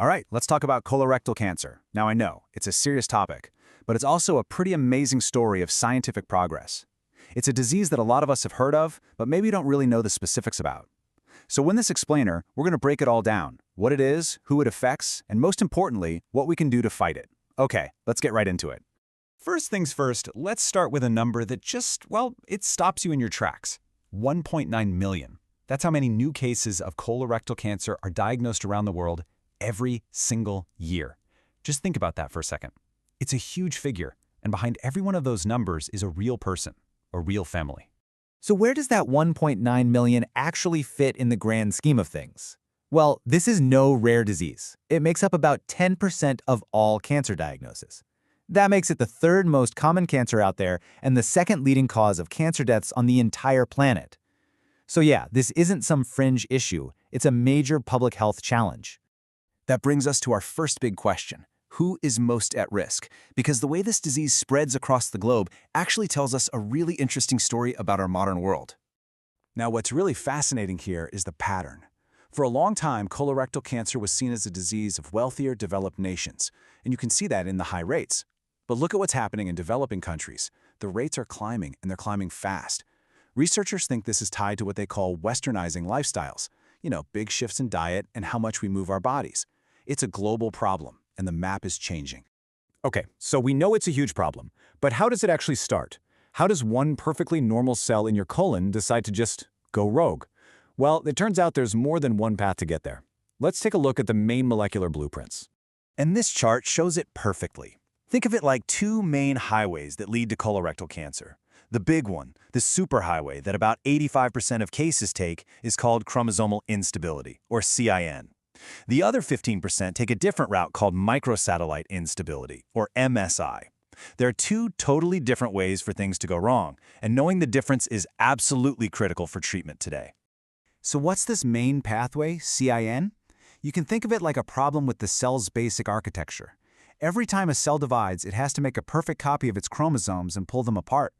All right, let's talk about colorectal cancer. Now I know, it's a serious topic, but it's also a pretty amazing story of scientific progress. It's a disease that a lot of us have heard of, but maybe don't really know the specifics about. So in this explainer, we're going to break it all down. What it is, who it affects, and most importantly, what we can do to fight it. Okay, let's get right into it. First things first, let's start with a number that just, well, it stops you in your tracks. 1.9 million. That's how many new cases of colorectal cancer are diagnosed around the world every single year. Just think about that for a second. It's a huge figure, and behind every one of those numbers is a real person, a real family. So where does that 1.9 million actually fit in the grand scheme of things? Well, this is no rare disease. It makes up about 10% of all cancer diagnoses. That makes it the third most common cancer out there and the second leading cause of cancer deaths on the entire planet. So yeah, this isn't some fringe issue. It's a major public health challenge. That brings us to our first big question. Who is most at risk? Because the way this disease spreads across the globe actually tells us a really interesting story about our modern world. Now, what's really fascinating here is the pattern. For a long time, colorectal cancer was seen as a disease of wealthier, developed nations, and you can see that in the high rates. But look at what's happening in developing countries. The rates are climbing, and they're climbing fast. Researchers think this is tied to what they call westernizing lifestyles. Big shifts in diet and how much we move our bodies. It's a global problem, and the map is changing. Okay, so we know it's a huge problem, but how does it actually start? How does one perfectly normal cell in your colon decide to just go rogue? Well, it turns out there's more than one path to get there. Let's take a look at the main molecular blueprints. And this chart shows it perfectly. Think of it like two main highways that lead to colorectal cancer. The big one, the superhighway that about 85% of cases take, is called chromosomal instability, or CIN. The other 15% take a different route called microsatellite instability, or MSI. There are two totally different ways for things to go wrong, and knowing the difference is absolutely critical for treatment today. So what's this main pathway, CIN? You can think of it like a problem with the cell's basic architecture. Every time a cell divides, it has to make a perfect copy of its chromosomes and pull them apart.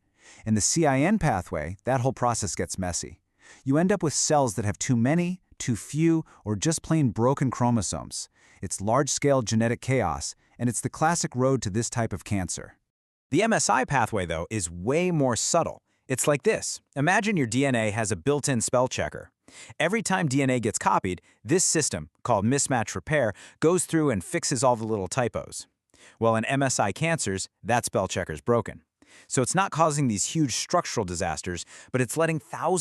In the CIN pathway, that whole process gets messy. You end up with cells that have too many, too few, or just plain broken chromosomes. It's large-scale genetic chaos, and it's the classic road to this type of cancer. The MSI pathway, though, is way more subtle. It's like this. Imagine your DNA has a built-in spell checker. Every time DNA gets copied, this system, called mismatch repair, goes through and fixes all the little typos. Well, in MSI cancers, that spell checker's broken. So it's not causing these huge structural disasters, but it's letting thousands